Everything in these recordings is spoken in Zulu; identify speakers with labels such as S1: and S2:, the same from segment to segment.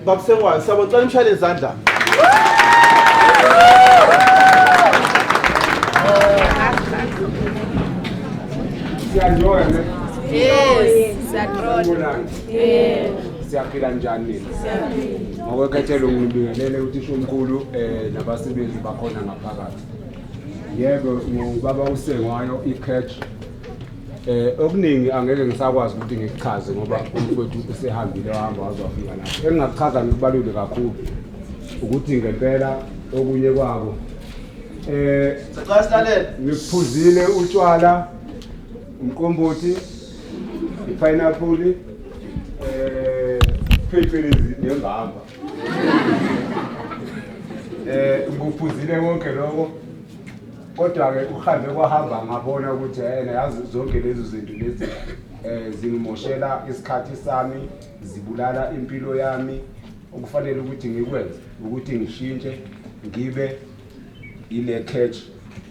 S1: bakusengwayo sabona imshayele izandla.
S2: Siyajoya ne?
S3: Yes, siyaqonda.
S2: Siyaphila njani nini? Ngokwekethelo ngibingelele uthisha omkhulu nabasebenzi bakhona ngaphakathi. Yebo ngubaba uSengwayo iCatch. Okuningi angeke ngisakwazi ukuthi ngikuchaze ngoba umfowethu usehambile wahamba wazofika lapho. Engingakuchaza ngikubalule kakhulu ukuthi ngempela okunye kwabo
S1: Sicela silalele.
S2: ngikuphuzile utshwala, umqombothi, ipineapple, phecelezi nengamba. Ngikuphuzile konke lokho. Kodwa ke uhambe kwahamba ngabona ukuthi yena yazi zonke lezo zinto lezi zingimoshela isikhathi sami, zibulala impilo yami. Okufanele ukuthi ngikwenze ukuthi ngishintshe ngibe ile catch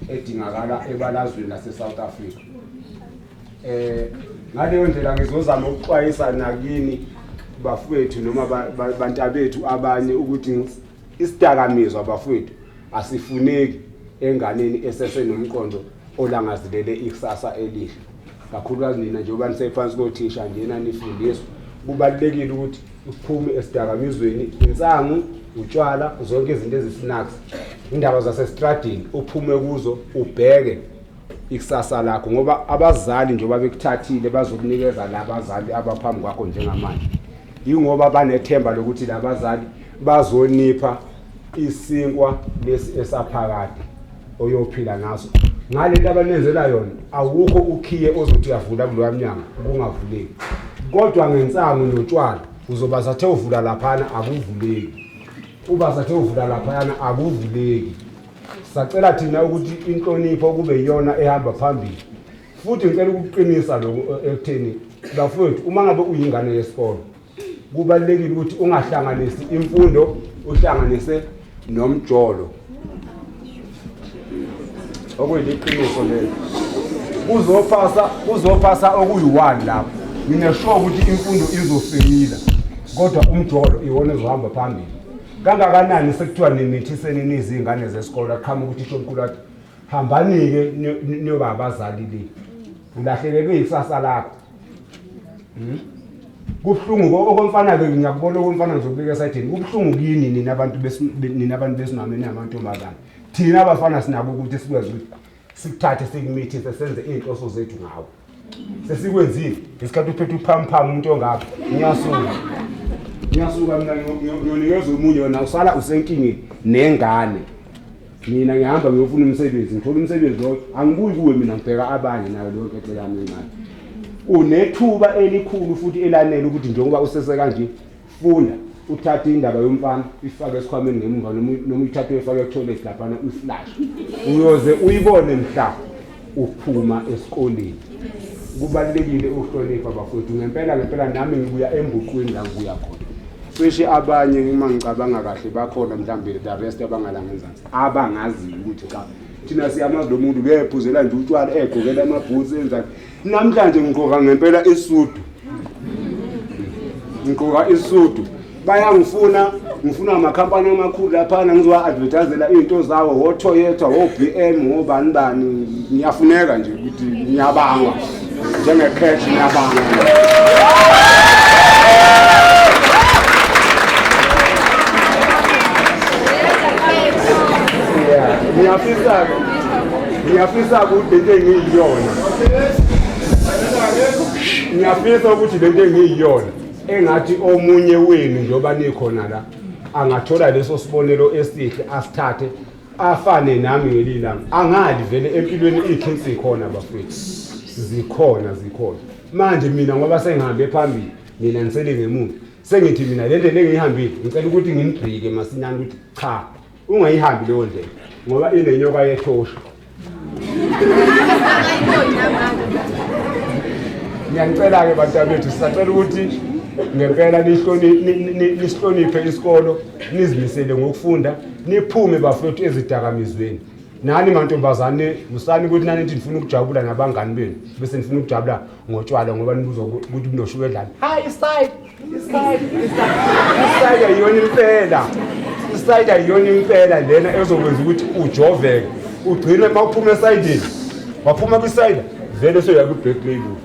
S2: edingakala ebalazweni lase-South Africa. Ngaleyo ndlela ngizozama ukuxwayisa nakini bafowethu noma bantabethu abanye ukuthi isidakamizwa bafowethu asifuneki enganeni esesenomqondo olangazilele ikusasa elihle. Kakhulukazi nina njengoba nisephansi kothisha njena nifundiswa kubalulekile ukuthi uphume esidakamizweni, insangu, utshwala, zonke izinto ezisnacks, indaba zasestradini uphume kuzo ubheke ikusasa lakho ngoba abazali njengoba bekuthathile bazokunikeza labazali abaphambi kwakho njengamanje. Yingoba banethemba lokuthi labazali bazonipha isinkwa lesi esaphakade oyophila ngaso. Ngalento abanenzela yona awukho ukhiye ozothi uyavula kuloya mnyango kungavuleki. Kodwa ngensangu notshwala uzoba sathe uvula laphana akuvuleki. Uba sathe uvula laphana akuvuleki. Sacela thina ukuthi inhlonipho kube iyona ehamba phambili. Futhi ngicela ukuqinisa lokho ekutheni bafowethu uma ngabe uyingane yesikole kubalulekile ukuthi ungahlanganisi imfundo uhlanganise nomjolo. Okuyiliqiniso lelo. Uzopasa okuyi-1 lapho. Nginesho ukuthi imfundo izofeyila kodwa umjolo iwona ezohamba phambili. Kangakanani sekuthiwa nimithiseni nizingane zesikole aqhamuka ukuthi isho omkhulu athi hambanike niyoba abazali le. Ulahleleke ikusasa lakho. Kubhlungu okomfana ke ngiyakubona okomfana ngizobika esayidini. Kubhlungu kini nina abantu besimame namantombazana. Thina abafana sinabo ukuthi sikwazi ukuthi sikuthathe sikumithise senze izinhloso zethu ngawo. Sesikwenzile isikhathi uphethe uphampha umuntu ongapha. Ngiyasuka mina ngiyonikeza umunye wona usala usenkingeni nengane. Mina ngihamba ngiyofuna umsebenzi, ngithola umsebenzi lo angibuyi kuwe mina ngibheka abanye nayo lonke ecelana encane. Unethuba elikhulu futhi elanele ukuthi njengoba usese kanje funda uthathe indaba yomfana ifake esikhwameni ngemuva noma uyithathe uyifake etoilet lapha uflash. Uyoze uyibone mhla uphuma esikoleni. Kubalulekile ukuhlonipha abafowethu ngempela nami ngibuya embuqweni la ngibuya khona. Cishe abanye uma ngicabanga kahle bakhona mhlawumbe the rest abangalangenzansi abangazi ukuthi cha thina siyamazi lo muntu uyephuzela nje utshwala egqokela amabhutsi enzani. Namhlanje ngigqoka ngempela isudu. Ngigqoka isudu. Ngifuna amakhampani amakhulu lapha ngizowa advertisela izinto zawo wo Toyota wo BM wo bani ngiyafuneka nje ukuthi ngiyabanga njengeCatch ngiyabanga. Ngiyafisa ukuthi lento engiyiyona. Ngiyafisa ukuthi lento engiyiyona engathi omunye wenu njoba nikhona la angathola leso sibonelo esihle asithathe afane nami ngelilanga. Angali vele empilweni ikhensi ikhona bafethu. Zikhona. Manje mina ngoba sengihambe phambili mina ngisele ngemuva. Sengithi mina lento engiyihambile ngicela ukuthi nginibrike masinyane ukuthi cha ungayihambi leyo ndlela ngoba inenyoka yethosha. Ngiyacela ke bantabethu sisacela ukuthi ngempela nihloniphe isikolo, nizimisele ngokufunda, niphume bafethu ezidakamizweni. nani mantombazane musani ukuthi nani nithi nifuna ukujabula nabangani benu bese nifuna ukujabula ngotshwala ngoba nibuza ukuthi kunoshuka edlala hayi iside ayiyona impela iside ayiyona impela lena ezokwenza ukuthi ujoveke ugcine mawuphuma esayidini waphuma kwiside vele soya ku break label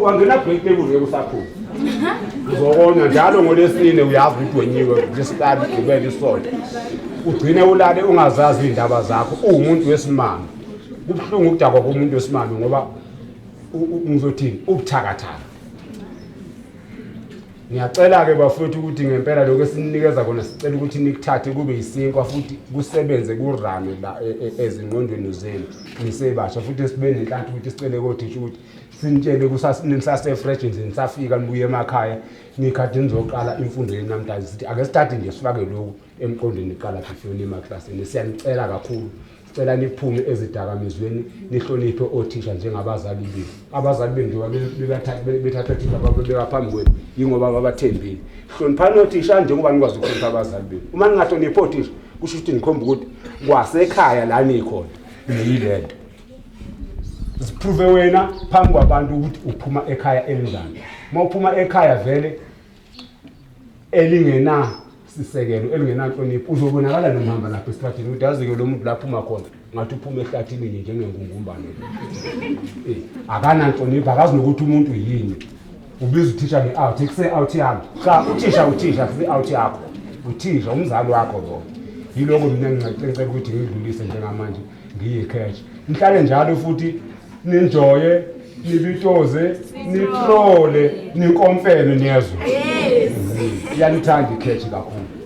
S2: wangena break label ngeke usaphuma uzokona njalo ngolesine uyazi ukuthi wenyiwe ngesikhathi ugibele isonto ugcine ulale ungazazi indaba zakho uwumuntu wesimanga kubhlungu ukudakwa komuntu wesimanga ngoba ngizothini ubuthakathaka ngiyacela ke bafowethu ukuthi ngempela lokho esininikeza kona sicela ukuthi nikuthathe kube yisinkwa futhi kusebenze kurame la ezingqondweni zenu nisebasha futhi sibe nenhlanhla ukuthi sicele kodisha ukuthi sinitshele kusasase fresh nje nisafika nibuye emakhaya nikhathi nizoqala imfundo yenu namhlanje sithi ake sithathe nje sifake lokhu emqondweni iqala before emaklasini siyanicela kakhulu sicela niphume ezidakamizweni nihloniphe othisha njengabazali benu abazali benu njengoba bethatha othisha babeka phambi kwenu yingoba babathembile hloniphani othisha njengoba nikwazi ukuhlonipha abazali benu uma ningahloniphi othisha kusho ukuthi nikhomba ukuthi kwasekhaya la nikhona niyilento siprove wena phambi kwabantu ukuthi uphuma ekhaya elinjani uma uphuma ekhaya vele elingena sisekelo elingenanhlonipho uzobonakala nomhamba lapha esitratini ukuthi yazi ke lo muntu lapha uma khona ngathi uphuma ehlathini nje njengengungumbane akananhlonipho akazi nokuthi umuntu yini ubiza uthisha nge-out ekuse out yami cha uthisha futhi out yakho uthisha umzali wakho lo yiloko mina ngicela ukuthi ngidlulise njengamanje ngiye cash nihlale njalo futhi ninjoye nibitoze nitrole ninkomfele niyezwe yanithanda ikhethi kakhulu